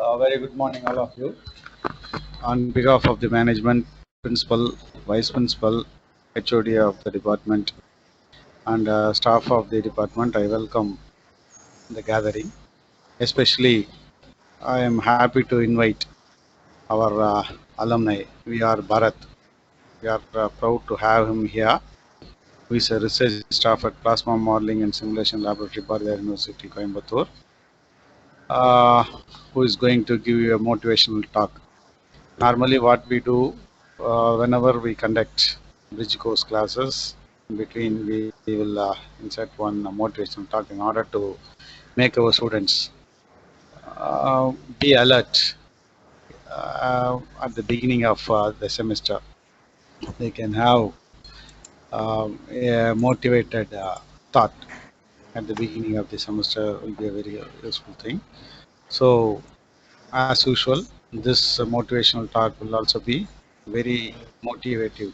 Very good morning, all of you. On behalf of the management, principal, vice principal, HOD of the department, and staff of the department, I welcome the gathering. Especially, I am happy to invite our alumni. We are Bharat. We are proud to have him here, who is a research staff at Plasma Modeling and Simulation Laboratory, Bharatiya University, Coimbatore, uh, who is going to give you a motivational talk. Normally, what we do whenever we conduct bridge course classes, in between we will insert one motivational talk in order to make our students be alert at the beginning of the semester. They can have a motivated thought at the beginning of the semester will be a very useful thing. So, as usual, this motivational talk will also be very motivative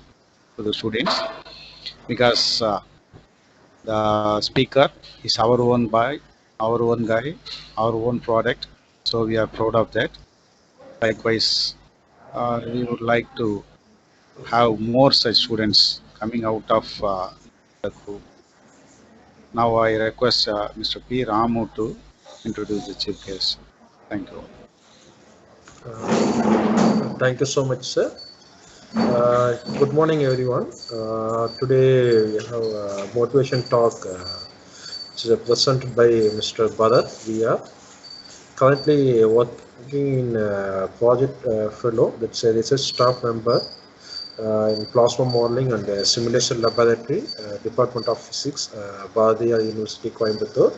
to the students because the speaker is our own boy, our own guy, our own product. So we are proud of that. Likewise, we would like to have more such students coming out of the group. Now I request Mr. P. Ramu to introduce the chief guest. Thank you. Thank you so much, sir. Good morning, everyone. Today we have a motivation talk, which is presented by Mr. Bharat. We are currently working in project fellow, that's a research staff member in plasma modeling and simulation laboratory, Department of Physics, Bharatiya University, Coimbatore.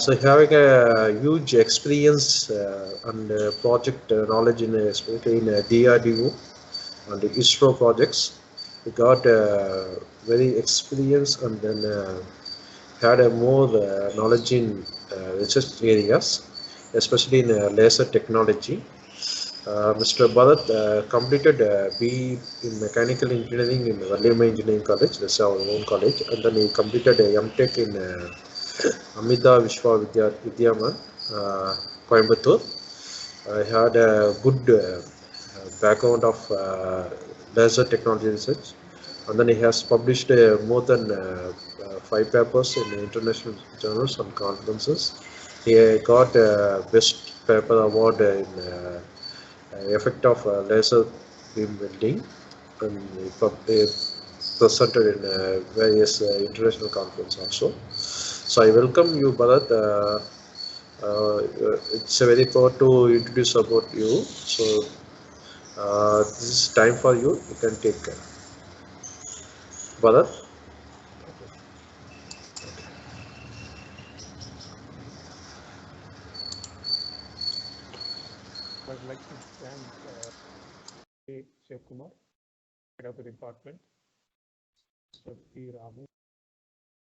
So having a huge experience and project knowledge in especially in DRDO and the ISRO projects. We got very experienced and then had a more knowledge in research areas, especially in laser technology. Mr. Bharat completed BE in Mechanical Engineering in Valliyamma Engineering College, that's our own college, and then he completed a MTech in Amida Vishwa Vidyaman, Coimbatore. I had a good background of laser technology research, and then he has published more than 5 papers in international journals and conferences. He got Best Paper Award in effect of laser beam welding, and he presented in various international conferences also. So I welcome you, Bharat. It's a very proud to introduce about you. So this is time for you. You can take care. Bharat. I'd like to thank Shiv Kumar, head of the department, Mr. P. Ramu,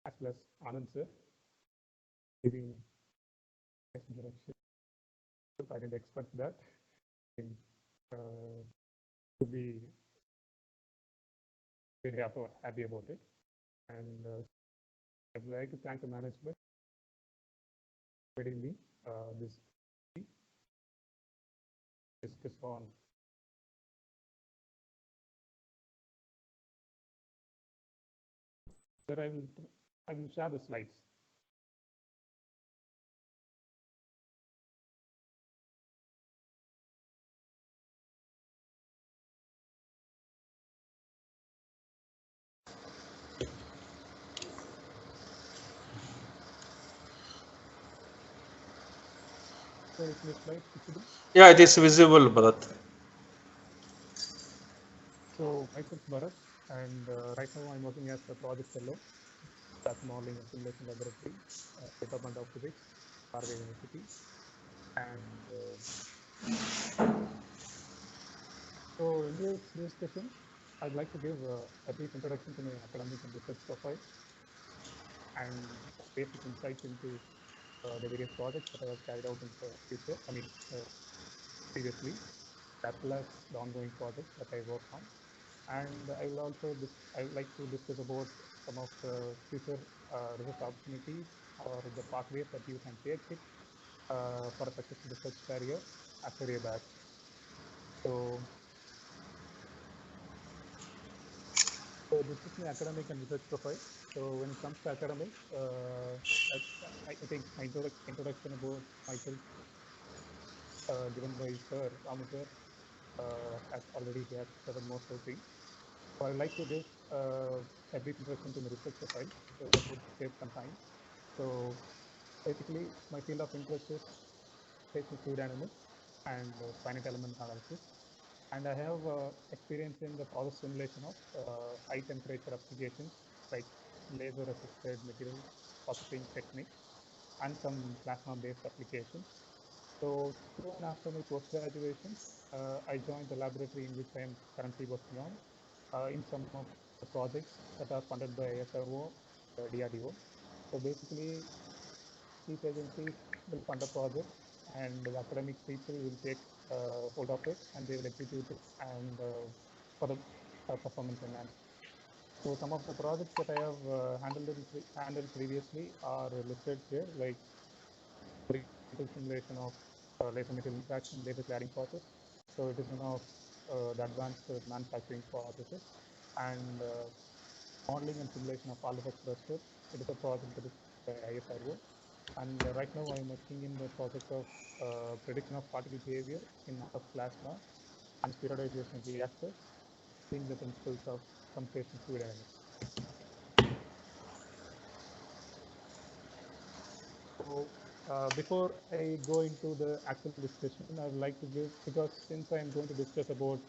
as well as Anand sir, giving introduction. I didn't expect that. To be very happy about it. And I'd like to thank the management for giving me this discuss on that I will share the slides. So is the slide visible? Yeah, it is visible, Bharat. So myself Bharat, and right now I'm working as a project fellow at Modeling and Simulation Laboratory, Department of Physics, Bharatiya University. And so in this discussion, I'd like to give a brief introduction to my academic and research profile and basic insights into the various projects that I have carried out in the future, previously, as well as the ongoing projects that I work on. And I will also I would like to discuss about some of the future research opportunities or the pathways that you can take it for a successful research career after a batch. So this is my academic and research profile. So when it comes to academics, I think my introduction about myself given by Sir Ramu sir has already has covered most of the things. So I would like to give a brief introduction to my research profile, so that would save some time. So basically, my field of interest is spatial fluid dynamics and finite element analysis. And I have experience in the process simulation of high temperature applications like laser assisted material processing techniques and some plasma based applications. So soon after my post graduation, I joined the laboratory in which I am currently working on in some of the projects that are funded by SRO, DRDO. So basically, these agencies will fund a project and the academic people will take hold of it and they will execute it and for the performance enhancement. So some of the projects that I have handled previously are listed here, like simulation of laser material interaction, laser cladding process. So it is one of the advanced manufacturing processes, and modeling and simulation of All-Effect cluster. It is a project that is by ISRO. And right now I'm working in the project of prediction of particle behavior in plasma and periodization of reactors, using the principles of computational fluid dynamics. So before I go into the actual discussion, I would like to give, because since I'm going to discuss about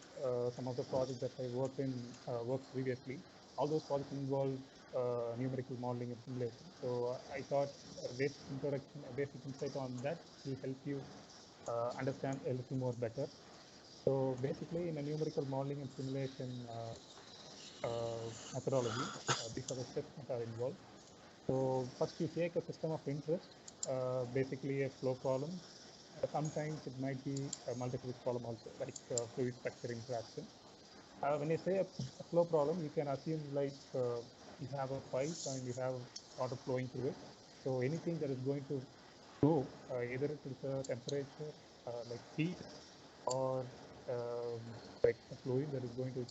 some of the projects that I worked previously, all those projects involve numerical modeling and simulation. So I thought a basic introduction, a basic insight on that will help you understand a little more better. So basically, in a numerical modeling and simulation methodology, these are the steps that are involved. So first you take a system of interest, basically a flow problem. Sometimes it might be a multi-physics problem also, like fluid structure interaction. When you say a flow problem, you can assume like you have a pipe and you have water flowing through it. So anything that is going to flow, either it is a temperature, like heat, or like a fluid that is going to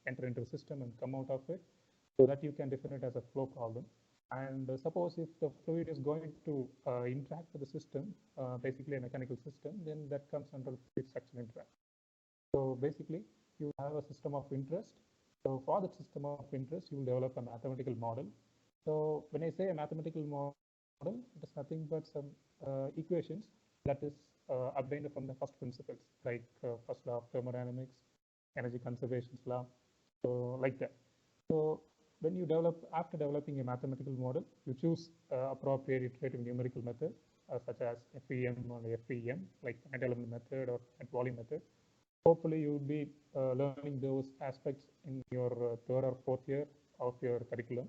enter into the system and come out of it, so that you can define it as a flow problem. And suppose if the fluid is going to interact with the system, basically a mechanical system, then that comes under fluid structure interaction. So basically, you have a system of interest. So for that system of interest, you will develop a mathematical model. So when I say a mathematical model, it is nothing but some equations that is obtained from the first principles, like first law of thermodynamics, energy conservation law, so like that. So when you after developing a mathematical model, you choose appropriate iterative numerical method, such as FEM or FEM, like finite element method or volume method. Hopefully you will be learning those aspects in your third or fourth year of your curriculum.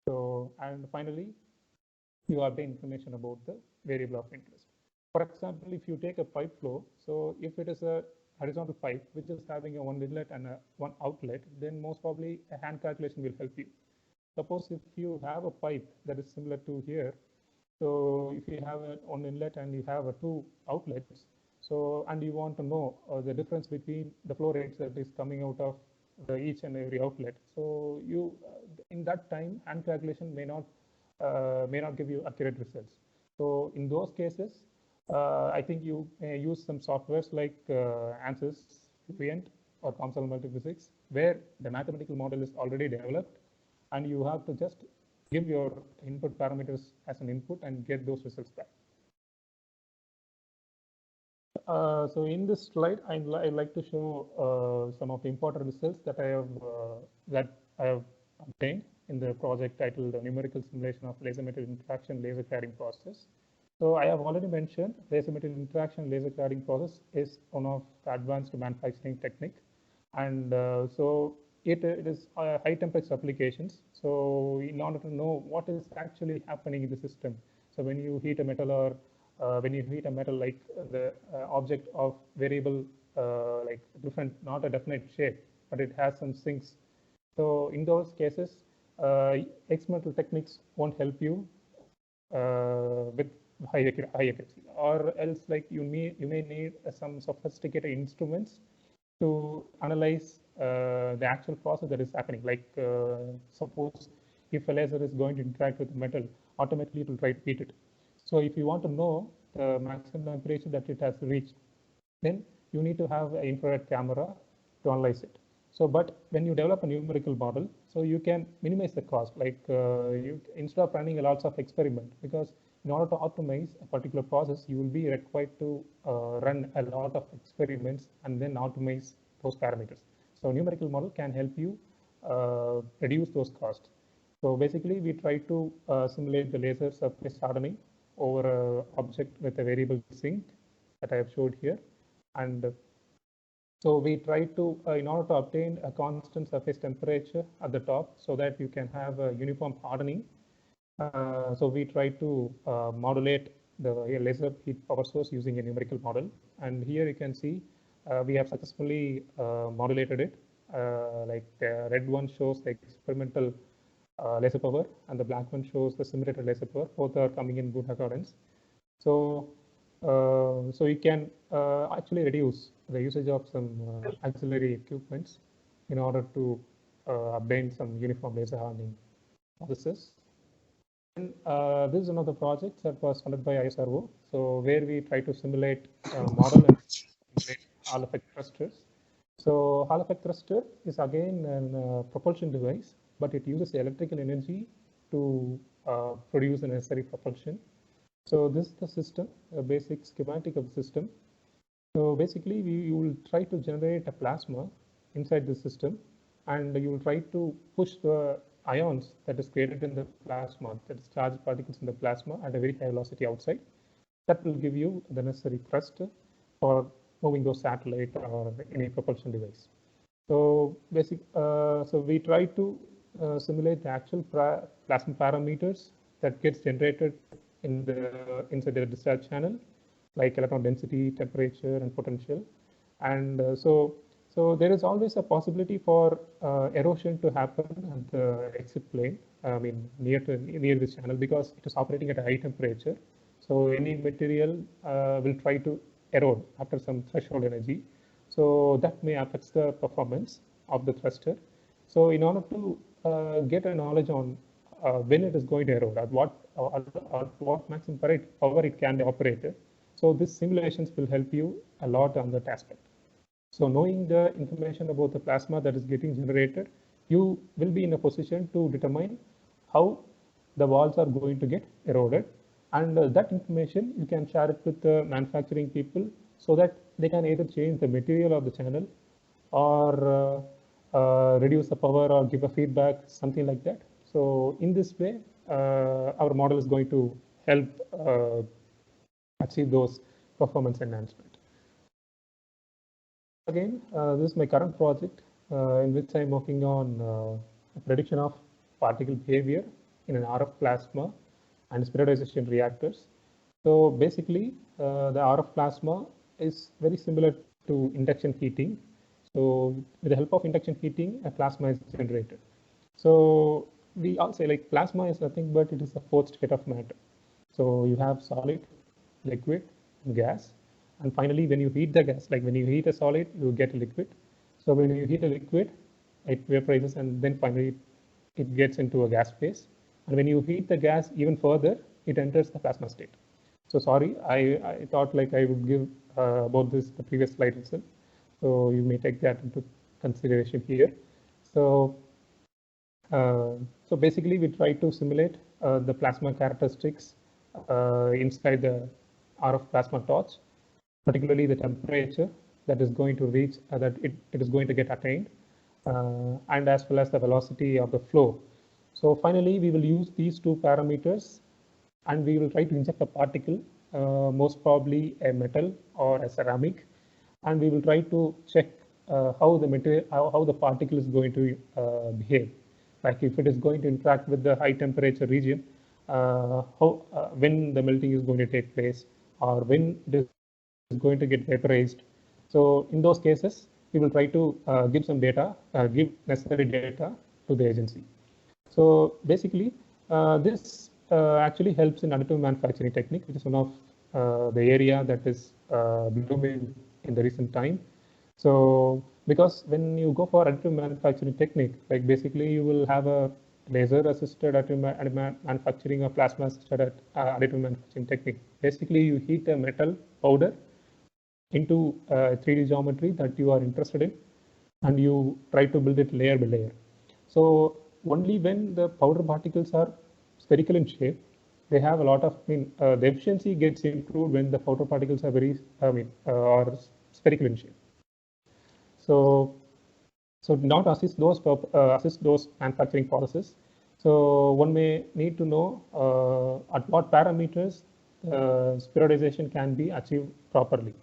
So, and finally, you obtain information about the variable of interest. For example, if you take a pipe flow, so if it is a horizontal pipe which is having a one inlet and one outlet, then most probably a hand calculation will help you. Suppose if you have a pipe that is similar to here, so if you have one inlet and you have two outlets, so and you want to know the difference between the flow rates that is coming out of each and every outlet, so you in that time hand calculation may not give you accurate results. So in those cases, I think you may use some softwares like ANSYS, Fluent, or COMSOL Multiphysics, where the mathematical model is already developed, and you have to just give your input parameters as an input and get those results back. So in this slide, I'd like to show some of the important results that I have obtained in the project titled Numerical Simulation of Laser Material Interaction Laser Cladding Process. So I have already mentioned laser material interaction laser cladding process is one of the advanced manufacturing technique, and so it is high temperature applications. So in order to know what is actually happening in the system, so when you heat a metal or when you heat a metal, like the object of variable, like different, not a definite shape, but it has some sinks. So in those cases, experimental techniques won't help you with high accuracy, or else like you may need some sophisticated instruments to analyze the actual process that is happening. Like suppose if a laser is going to interact with metal, automatically it will try to heat it. So if you want to know the maximum temperature that it has reached, then you need to have an infrared camera to analyze it. So, but when you develop a numerical model, so you can minimize the cost. Like you, instead of running a lots of experiment, because in order to optimize a particular process, you will be required to run a lot of experiments and then optimize those parameters. So, numerical model can help you reduce those costs. So basically, we try to simulate the laser surface hardening over an object with a variable sink that I have showed here. And so we try to, in order to obtain a constant surface temperature at the top so that you can have a uniform hardening. So we try to modulate the laser heat power source using a numerical model. And here you can see we have successfully modulated it. Like the red one shows the experimental laser power, and the black one shows the simulated laser power. Both are coming in good accordance. So, so you can actually reduce the usage of some auxiliary equipments in order to obtain some uniform laser hardening processes. And this is another project that was funded by ISRO. So where we try to simulate model and simulate Hall effect thrusters. So Hall effect thruster is again a propulsion device, but it uses electrical energy to produce the necessary propulsion. So this is the system, a basic schematic of the system. So basically, you will try to generate a plasma inside the system, and you will try to push the ions that is created in the plasma, that is charged particles in the plasma at a very high velocity outside. That will give you the necessary thrust for moving those satellite or any propulsion device. So so we try to simulate the actual plasma parameters that gets generated inside the discharge channel, like electron density, temperature, and potential. And so there is always a possibility for erosion to happen at the exit plane. I mean, near this channel, because it is operating at a high temperature. So any material will try to erode after some threshold energy. So that may affect the performance of the thruster. So in order to get a knowledge on when it is going to erode, at what maximum power it can be operated. So these simulations will help you a lot on that aspect. So knowing the information about the plasma that is getting generated, you will be in a position to determine how the walls are going to get eroded. And that information, you can share it with the manufacturing people so that they can either change the material of the channel or reduce the power or give a feedback, something like that. So in this way, our model is going to help achieve those performance enhancement. Again, this is my current project in which I'm working on prediction of particle behavior in an RF plasma and spheroidization reactors. So basically, the RF plasma is very similar to induction heating. So with the help of induction heating, a plasma is generated. So we all say like plasma is nothing but it is the fourth state of matter. So you have solid, liquid, and gas. And finally, when you heat the gas, like when you heat a solid, you get a liquid. So when you heat a liquid, it vaporizes and then finally it gets into a gas phase. And when you heat the gas even further, it enters the plasma state. So sorry, I thought like I would give about this the previous slide itself. So you may take that into consideration here. So so basically, we try to simulate the plasma characteristics inside the RF plasma torch, particularly the temperature that is going to reach, that it is going to get attained, and as well as the velocity of the flow. So finally, we will use these two parameters and we will try to inject a particle, most probably a metal or a ceramic, and we will try to check how the material, how the particle is going to behave. Like if it is going to interact with the high temperature region, when the melting is going to take place, or when it is going to get vaporized. So in those cases, we will try to give some data, give necessary data to the agency. So basically, this actually helps in additive manufacturing technique, which is one of the area that is blooming in the recent time. So because when you go for additive manufacturing technique, like basically you will have a laser assisted additive manufacturing or plasma assisted additive manufacturing technique. Basically you heat a metal powder into 3D geometry that you are interested in, and you try to build it layer by layer. So only when the powder particles are spherical in shape, they have a lot of, the efficiency gets improved when the powder particles are very, are spherical in shape. So not assist those manufacturing processes. So one may need to know at what parameters spheroidization can be achieved properly.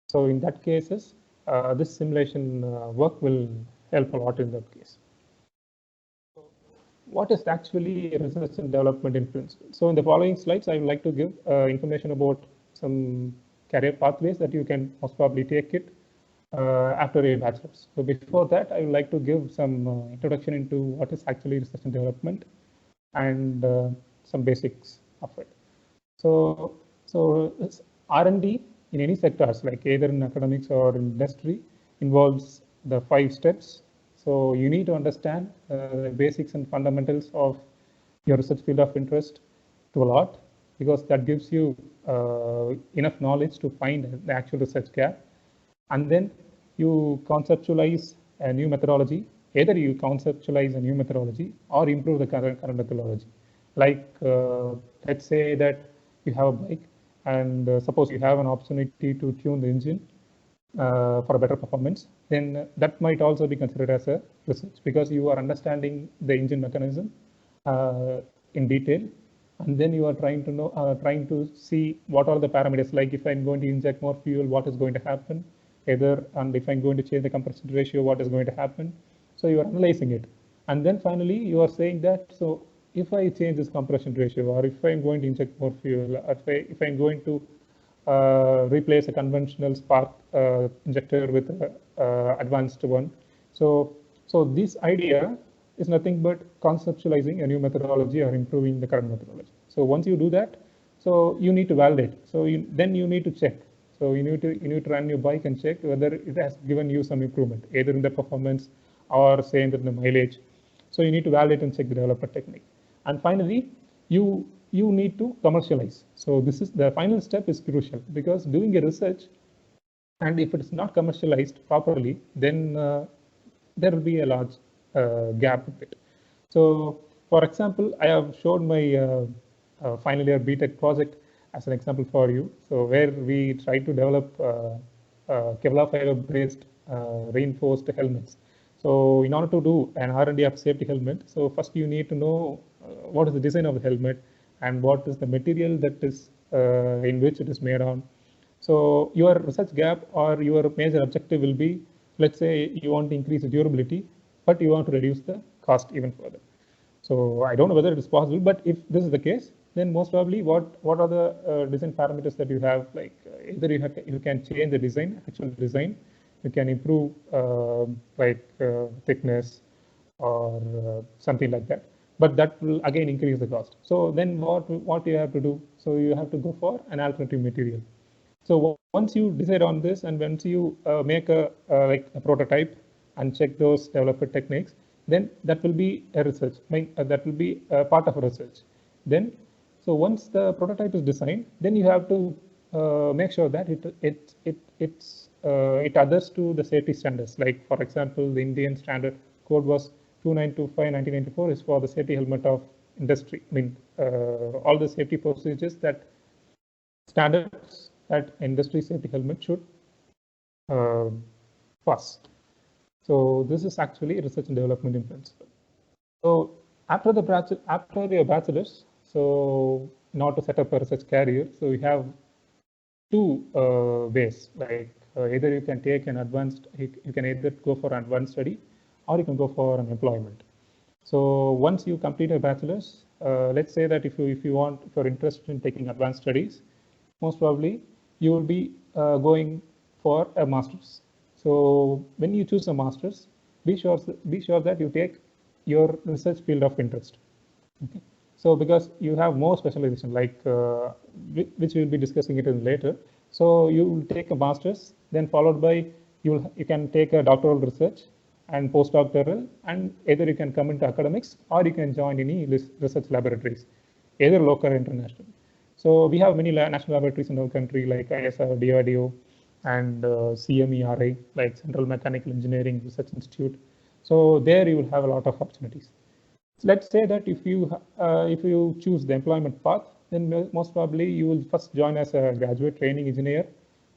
So in that cases, this simulation work will help a lot in that case. What is actually research and development in principle? So in the following slides, I would like to give information about some career pathways that you can most probably take it after a bachelor's. So before that, I would like to give some introduction into what is actually research and development and some basics of it. So R&D in any sectors, like either in academics or in industry, involves the 5 steps. So you need to understand the basics and fundamentals of your research field of interest to a lot, because that gives you enough knowledge to find the actual research gap. And then you conceptualize a new methodology. Either you conceptualize a new methodology or improve the current methodology. Like let's say that you have a bike, and suppose you have an opportunity to tune the engine for a better performance, then that might also be considered as a research, because you are understanding the engine mechanism in detail, and then you are trying to see what are the parameters, like if I'm going to inject more fuel, what is going to happen, and if I'm going to change the compression ratio, what is going to happen. So you are analyzing it, and then finally you are saying that, so if I change this compression ratio, or if I'm going to inject more fuel, or if I'm going to replace a conventional spark injector with an advanced one. So this idea is nothing but conceptualizing a new methodology or improving the current methodology. So once you do that, so you need to validate. So then you need to check. So you need to run your bike and check whether it has given you some improvement, either in the performance or say in the mileage. So you need to validate and check the developer technique. And finally, you need to commercialize. So this is the final step is crucial, because doing a research, and if it is not commercialized properly, then there will be a large gap in it. So for example, I have showed my final year BTech project as an example for you. So where we try to develop Kevlar fiber based reinforced helmets. So in order to do an R&D of safety helmet, so first you need to know what is the design of the helmet and what is the material that is in which it is made on. So your research gap or your major objective will be, let's say you want to increase the durability, but you want to reduce the cost even further. So I don't know whether it is possible, but if this is the case, then most probably what are the design parameters that you have? Like either you can change the design, actual design, you can improve thickness or something like that, but that will again increase the cost. So then what you have to do? So you have to go for an alternative material. So once you decide on this, and once you make a prototype and check those developer techniques, then that will be a research. That will be a part of a research. Then, so once the prototype is designed, then you have to make sure that it adheres to the safety standards. Like for example, the Indian standard code was 2925/1994 is for the safety helmet of industry. All the safety procedures that standards that industry safety helmet should pass. So this is actually research and development in principle. So after your bachelor's, so in order to set up a research career, so you have two ways. Like either you can take an advanced, you can either go for an advanced study, or you can go for an employment. So once you complete a bachelor's, let's say that if you're interested in taking advanced studies, most probably you will be going for a master's. So when you choose a master's, be sure that you take your research field of interest. Okay. So because you have more specialization, like which we'll be discussing it in later. So you will take a master's, then followed by you can take a doctoral research and postdoctoral, and either you can come into academics or you can join any research laboratories, either local or international. So we have many national laboratories in our country like ISR, DRDO, and CMERI, like Central Mechanical Engineering Research Institute. So there you will have a lot of opportunities. So let's say that if you choose the employment path, then most probably you will first join as a graduate training engineer,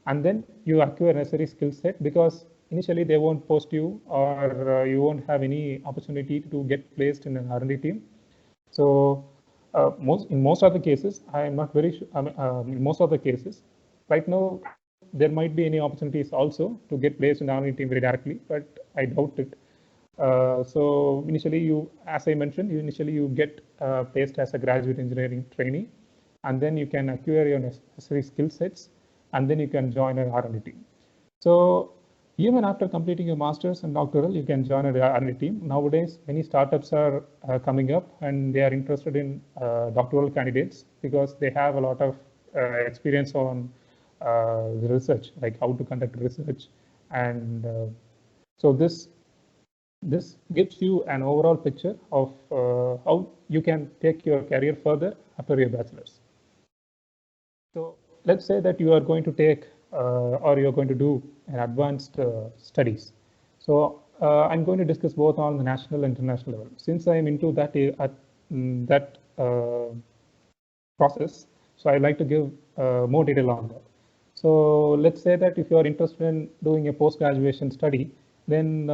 and then you acquire necessary skill set, because initially they won't post you, or you won't have any opportunity to get placed in an R&D team. So in most of the cases, I am not very sure. In most of the cases, right now there might be any opportunities also to get placed in the R&D team very directly, but I doubt it. So initially, as I mentioned, you get placed as a graduate engineering trainee, and then you can acquire your necessary skill sets, and then you can join an R&D team. So even after completing your master's and doctoral, you can join an R&D team. Nowadays, many startups are coming up, and they are interested in doctoral candidates because they have a lot of experience on the research, like how to conduct research, and so this gives you an overall picture of how you can take your career further after your bachelor's. So let's say that you are going to take or you're going to do an advanced studies. So I'm going to discuss both on the national and international level. Since I'm into that process, so I'd like to give more detail on that. So let's say that if you are interested in doing a post-graduation study, then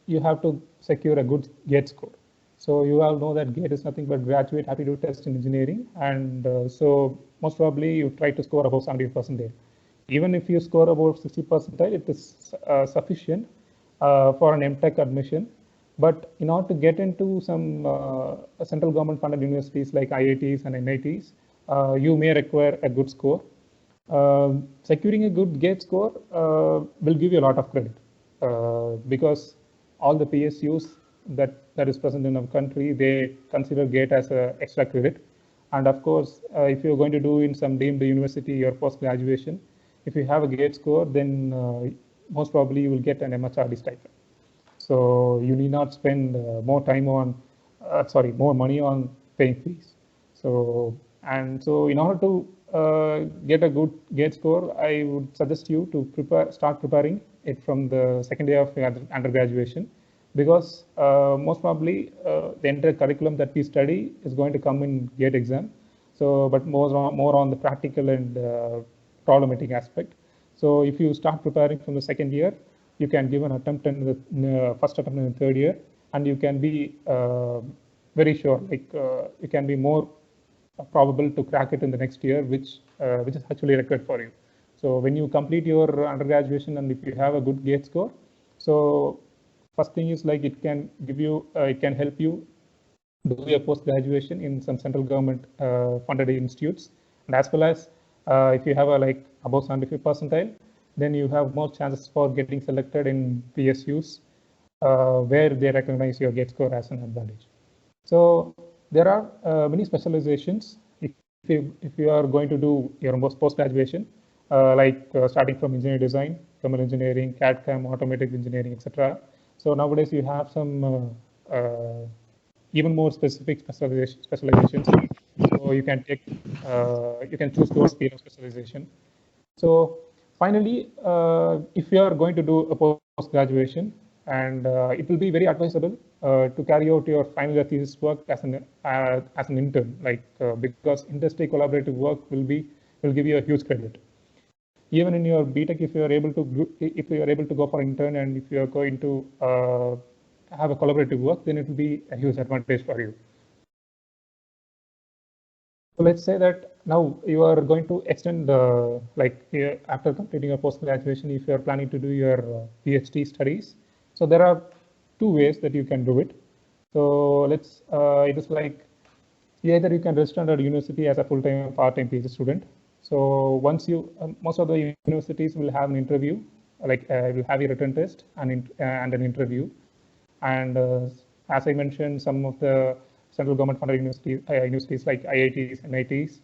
you have to secure a good GATE score. So you all know that GATE is nothing but Graduate Aptitude Test in Engineering, and so most probably you try to score above 70%. Even if you score above 60%, it is sufficient for an MTech admission. But in order to get into some central government funded universities like IITs and NITs, you may require a good score. Securing a good GATE score will give you a lot of credit because all the PSUs that is present in our country, they consider GATE as an extra credit. And of course, if you're going to do in some deemed university or post-graduation, if you have a GATE score, then most probably you will get an MHRD stipend. So you need not spend more money on paying fees. So in order to get a good GATE score, I would suggest you to start preparing it from the second year of undergraduation, because most probably the entire curriculum that we study is going to come in GATE exam. So, but more on the practical and problematic aspect. So if you start preparing from the second year, you can give an attempt in the first attempt in the third year, and you can be very sure, like you can be more probable to crack it in the next year, which is actually required for you. So when you complete your undergraduation, and if you have a good GATE score, so first thing is like it can help you do your post graduation in some central government funded institutes, and as well as if you have a like above 75 percentile, then you have more chances for getting selected in PSUs where they recognize your GATE score as an advantage. So there are many specializations if you are going to do your post graduation, like starting from engineering design, thermal engineering, CAD/CAM, automatic engineering, etc. So nowadays you have some even more specific specializations. So you can choose towards field of specialization. So finally, if you are going to do a post graduation, and it will be very advisable to carry out your final year thesis work as an intern, like because industry collaborative work will give you a huge credit. Even in your BTech, if you are able to go for intern, and if you are going to have a collaborative work, then it will be a huge advantage for you. So let's say that now you are going to extend after completing your post graduation, if you are planning to do your PhD studies. So there are two ways that you can do it. So it is like either you can register at a university as a full-time or part-time PhD student. So once most of the universities will have an interview, will have a written test and an interview. And as I mentioned, some of the central government funded universities like IITs, NITs,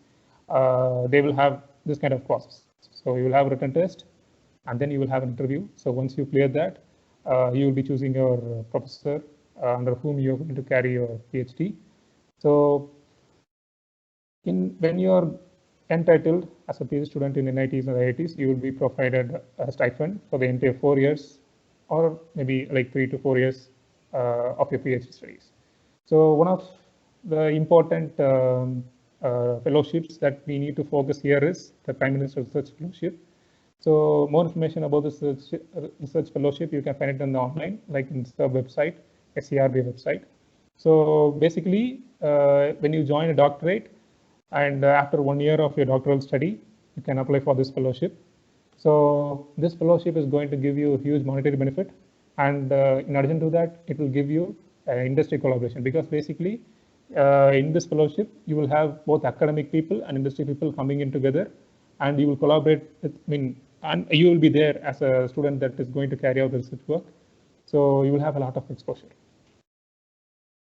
they will have this kind of process. So you will have a written test, and then you will have an interview. So once you clear that, you will be choosing your professor under whom you are going to carry your PhD. So when you are entitled as a PhD student in NITs and IITs, you will be provided a stipend for the entire 4 years, or maybe like 3 to 4 years of your PhD studies. So one of the important fellowships that we need to focus here is the Prime Minister's Research Fellowship. So more information about this research fellowship, you can find it on the online, like in the website, SCRB website. So basically, when you join a doctorate, and after 1 year of your doctoral study, you can apply for this fellowship. So this fellowship is going to give you a huge monetary benefit. And in addition to that, it will give you industry collaboration, because basically in this fellowship, you will have both academic people and industry people coming in together, and you will collaborate with, and you will be there as a student that is going to carry out the research work. So you will have a lot of exposure.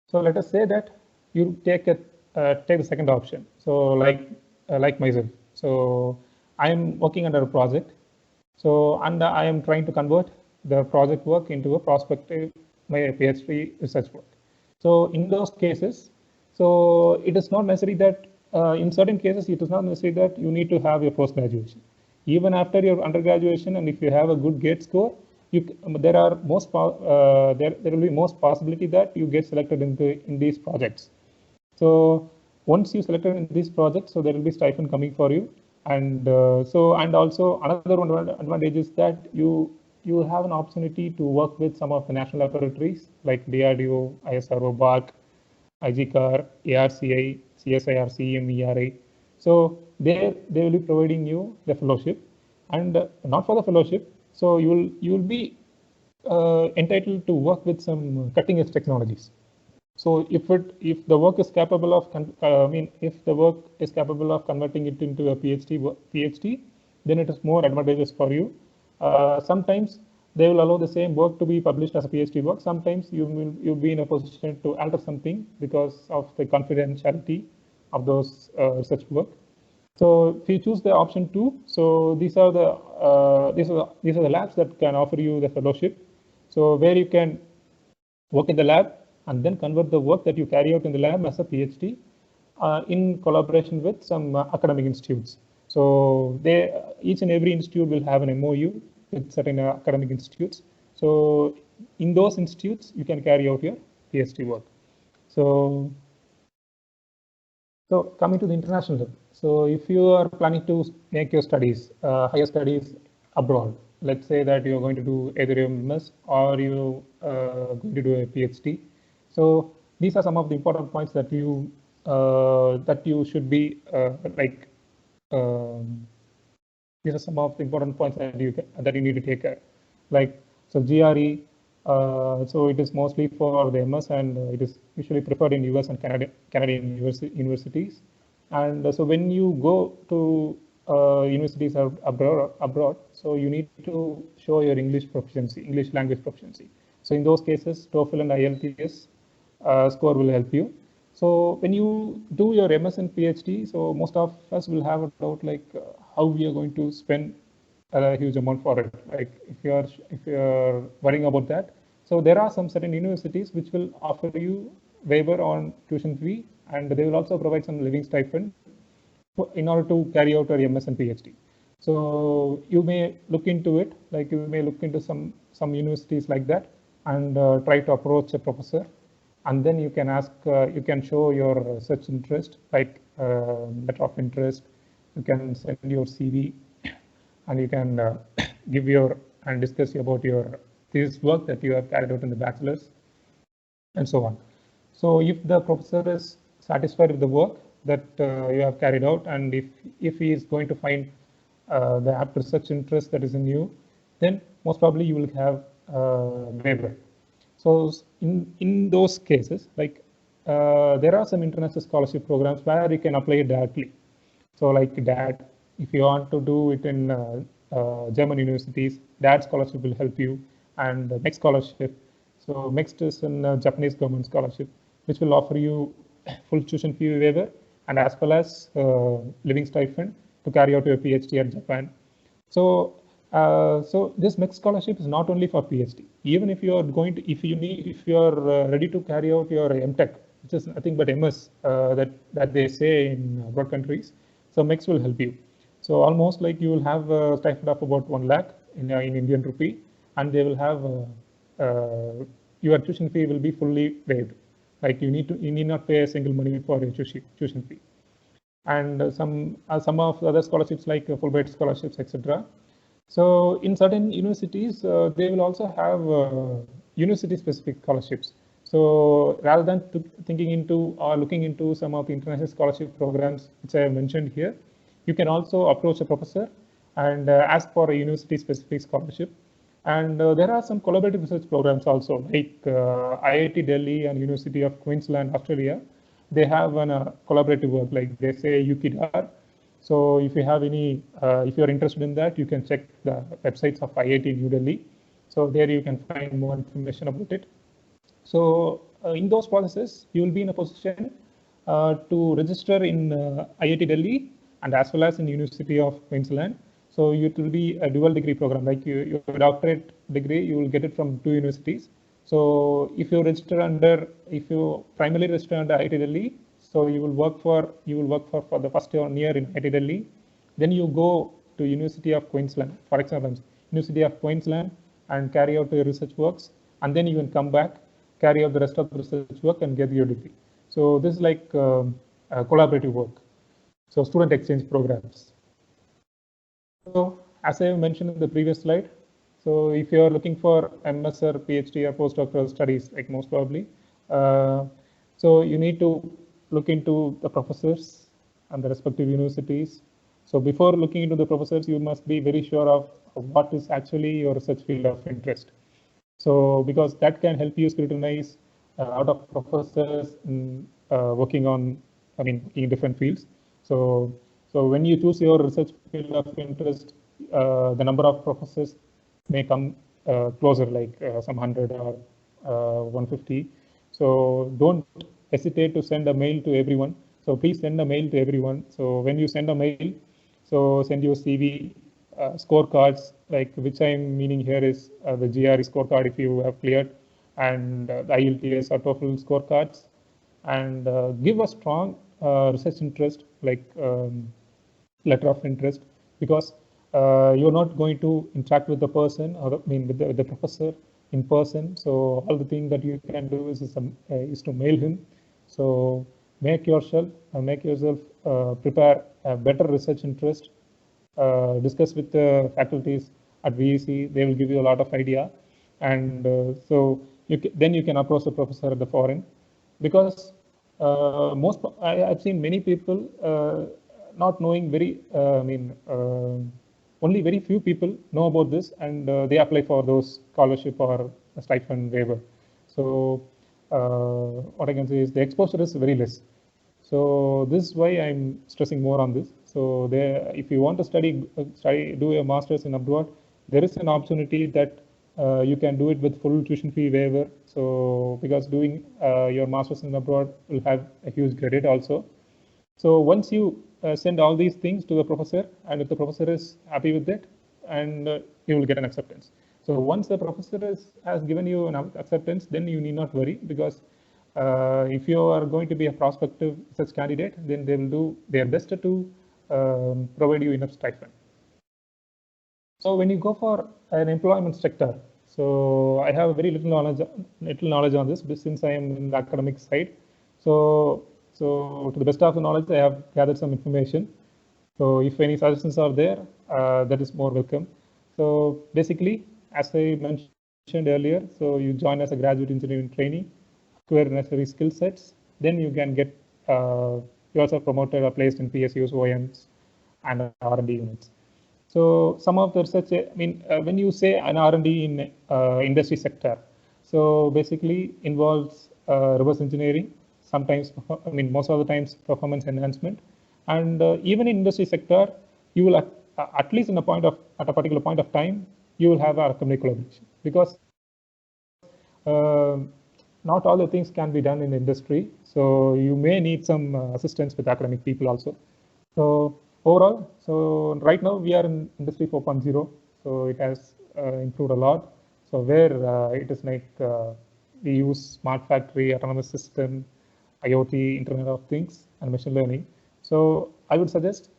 So let us say that you take the second option. So like myself. So I am working under a project. So I am trying to convert the project work into a prospective my PhD research work. So in those cases, so it is not necessary that in certain cases it is not necessary that you need to have your post graduation. Even after your undergraduation, and if you have a good GATE score, there will be most possibility that you get selected in these projects. So once you selected in these projects, so there will be stipend coming for you, and also another one advantage is that you have an opportunity to work with some of the national laboratories like DRDO, ISRO, BARC, IGCAR, ARCI, CSIR, CEM, So they will be providing you the fellowship, and not for the fellowship. So you will be entitled to work with some cutting edge technologies. So if the work is capable of converting it into a PhD, then it is more advantageous for you. Sometimes they will allow the same work to be published as a PhD work. Sometimes you'll be in a position to alter something because of the confidentiality of those research work. So if you choose the option 2, so these are the labs that can offer you the fellowship. So where you can work in the lab and then convert the work that you carry out in the lab as a PhD in collaboration with some academic institutes. So each and every institute will have an MOU with certain academic institutes. So in those institutes, you can carry out your PhD work. So coming to the international level. So if you are planning to make your studies, higher studies abroad, let's say that you're going to do either a MS or you're going to do a PhD. So these are some of the important points that you should be these are some of the important points that you need to take care. So GRE, so it is mostly for the MS, and it is usually preferred in US and Canadian universities. And so when you go to universities abroad, so you need to show your English language proficiency. So in those cases, TOEFL and IELTS score will help you. So when you do your MS and PhD, so most of us will have a doubt how we are going to spend a huge amount for it. Like if you're worrying about that, so there are some certain universities which will offer you waiver on tuition fee, and they will also provide some living stipend in order to carry out your MS and PhD. So you may look into it, you may look into some universities like that, and try to approach a professor, and then you can ask, you can show your research interest, letter of interest. You can send your CV, and you can discuss about your thesis work that you have carried out in the bachelor's, and so on. So if the professor is satisfied with the work that you have carried out, and if he is going to find the apt research interest that is in you, then most probably you will have waiver. So in those cases, there are some international scholarship programs where you can apply it directly. So like DAD, if you want to do it in German universities, DAD scholarship will help you, and MEX scholarship. So MEX is a Japanese government scholarship, which will offer you full tuition fee waiver, and as well as living stipend to carry out your PhD at Japan. So, so this MEC scholarship is not only for PhD. Even if you are going to, if you are ready to carry out your MTech, which is nothing but MS that they say in abroad countries, so MECs will help you. So almost like you will have a stipend of about 1 lakh in Indian rupee, and they will have your tuition fee will be fully waived. Like you need not pay a single money for your tuition fee. And some of the other scholarships like Fulbright scholarships, etc. So in certain universities, they will also have university-specific scholarships. So rather than thinking into or looking into some of the international scholarship programs which I have mentioned here, you can also approach a professor and ask for a university-specific scholarship. And there are some collaborative research programs also, like IIT Delhi and University of Queensland, Australia. They have a collaborative work, like they say UKIDAR. So if you have any, if you are interested in that, you can check the websites of IIT New Delhi. So there you can find more information about it. So in those processes, you will be in a position to register in IIT Delhi and as well as in University of Queensland. So it will be a dual degree program, like your doctorate degree, you will get it from 2 universities. So if you register under, if you primarily register under IIT Delhi, so you will work for the first year in IIT Delhi. Then you go to University of Queensland, for example, University of Queensland, and carry out your research works, and then you can come back, carry out the rest of the research work, and get your degree. So this is like collaborative work. So student exchange programs. So as I mentioned in the previous slide, so if you are looking for MS or PhD or postdoctoral studies, like most probably, so you need to look into the professors and the respective universities. So before looking into the professors, you must be very sure of what is actually your research field of interest. So because that can help you scrutinize a lot of professors working on, in different fields. So when you choose your research field of interest, the number of professors may come closer, like some 100 or 150. So don't hesitate to send a mail to everyone. So please send a mail to everyone. So when you send a mail, so send your CV, scorecards, like which I'm meaning here is the GRE scorecard if you have cleared, and the IELTS or TOEFL scorecards, and give a strong research interest, like letter of interest, because you're not going to interact with the person, or with the professor in person. So all the thing that you can do is to mail him. So make yourself prepare a better research interest. Discuss with the faculties at VEC. They will give you a lot of idea, and so then you can approach the professor at the foreign, because I've seen many people not knowing only very few people know about this, and they apply for those scholarship or stipend waiver. So what I can say is the exposure is very less. So this is why I'm stressing more on this. So if you want to do a master's in abroad, there is an opportunity that you can do it with full tuition fee waiver. So because doing your master's in abroad will have a huge credit also. So once you send all these things to the professor, and if the professor is happy with it, and you will get an acceptance. So once the professor has given you an acceptance, then you need not worry, because if you are going to be a prospective research candidate, then they will do their best to provide you enough stipend. So when you go for an employment sector, so I have very little knowledge on this, since I am in the academic side. So to the best of the knowledge, I have gathered some information. So if any suggestions are there, that is more welcome. So basically, as I mentioned earlier, so you join as a graduate engineering trainee, acquire necessary skill sets, then you can get yourself promoted or placed in PSUs, OEMs, and R&D units. So some of the research, when you say an R&D in industry sector, so basically involves reverse engineering, sometimes, most of the times performance enhancement, and even in industry sector, you will at least at a particular point of time, you will have a company collaboration, because not all the things can be done in the industry. So you may need some assistance with academic people also. So overall, so right now we are in Industry 4.0. So it has improved a lot. So where it is like we use smart factory, autonomous system, IoT, Internet of Things, and machine learning. So I would suggest,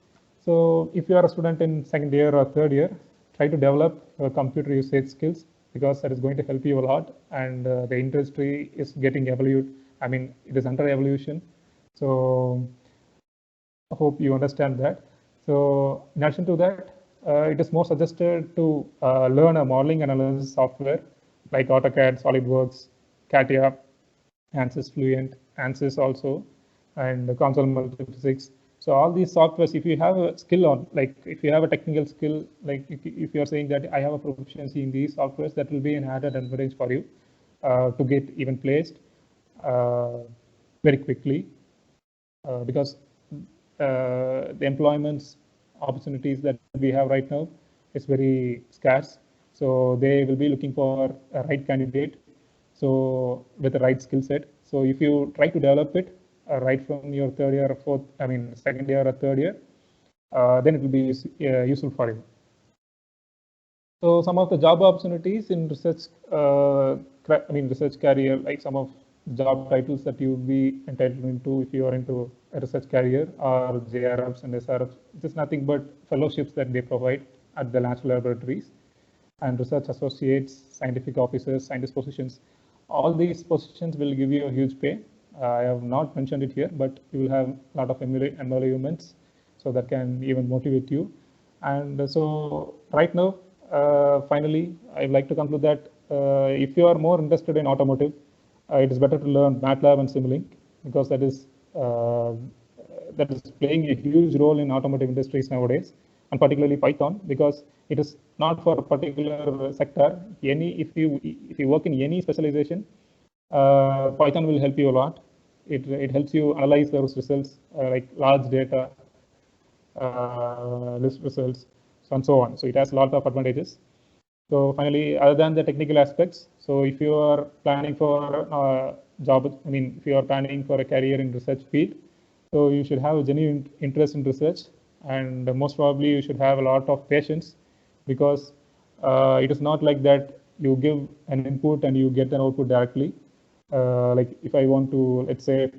so if you are a student in second year or third year, try to develop computer usage skills, because that is going to help you a lot. And the industry is getting evolved. I mean, it is under evolution. So I hope you understand that. So in addition to that, it is more suggested to learn a modeling analysis software like AutoCAD, SolidWorks, CATIA, ANSYS Fluent, ANSYS also, and Console Multiphysics. So all these softwares, if you have a skill on, like if you have a technical skill, like if you are saying that I have a proficiency in these softwares, that will be an added advantage for you to get even placed very quickly, because the employment opportunities that we have right now is very scarce. So they will be looking for a right candidate, so with the right skill set. So if you try to develop it right from your third year or fourth, I mean second year or third year, then it will be useful for you. So some of the job opportunities in research, research career, like some of job titles that you will be entitled into if you are into a research career, or JRFs and SRFs. It is nothing but fellowships that they provide at the national laboratories, and research associates, scientific officers, scientist positions. All these positions will give you a huge pay. I have not mentioned it here, but you will have a lot of emoluments, so that can even motivate you. And so right now, finally, I'd like to conclude that if you are more interested in automotive, it is better to learn MATLAB and Simulink, because that is playing a huge role in automotive industries nowadays, and particularly Python, because it is not for a particular sector. If you work in any specialization, Python will help you a lot. It helps you analyze those results, like large data, list results, and so on. So it has a lot of advantages. So finally, other than the technical aspects, so if you are planning for job, if you are planning for a career in research field, so you should have a genuine interest in research, and most probably you should have a lot of patience, because it is not like that you give an input and you get an output directly. Like if I want to, let's say,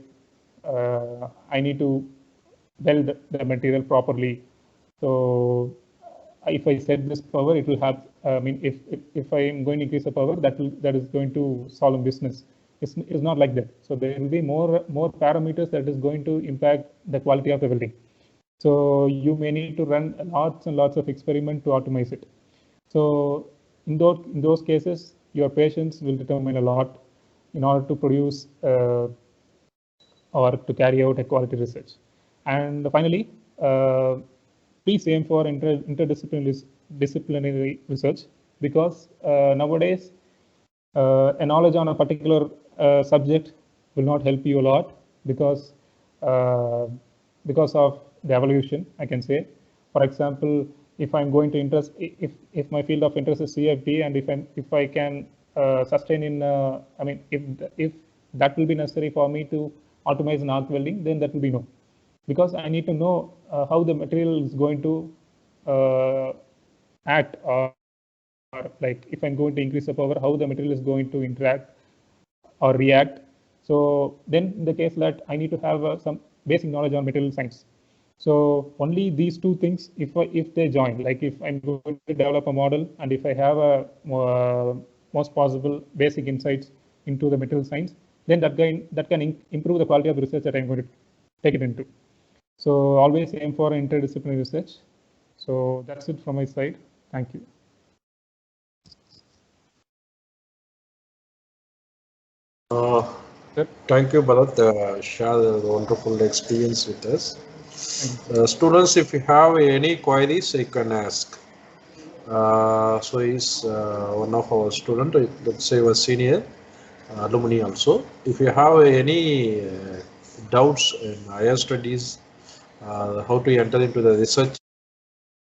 I need to weld the material properly. So if I set this power, it will have, if I am going to increase the power, that is going to solve business. It's not like that. So there will be more parameters that is going to impact the quality of the welding. So you may need to run lots and lots of experiment to optimize it. So in those cases, your patience will determine a lot in order to produce or to carry out a quality research. And finally, please aim for interdisciplinary research, because nowadays a knowledge on a particular subject will not help you a lot, because of the evolution, I can say. For example, if I'm going to if my field of interest is CFD, and if I can sustain in, if that will be necessary for me to optimize in arc welding, then that will be no, because I need to know how the material is going to act, or like if I'm going to increase the power, how the material is going to interact or react. So then in the case that I need to have some basic knowledge on material science. So only these two things, if they join, like if I'm going to develop a model, and if I have a most possible basic insights into the material science, then that can improve the quality of the research that I'm going to take it into. So always aim for interdisciplinary research. So that's it from my side. Thank you. Thank you, Bharat. Share the wonderful experience with us. Students, if you have any queries, you can ask. So he's one of our students, let's say a senior alumni also. If you have any doubts in higher studies, how to enter into the research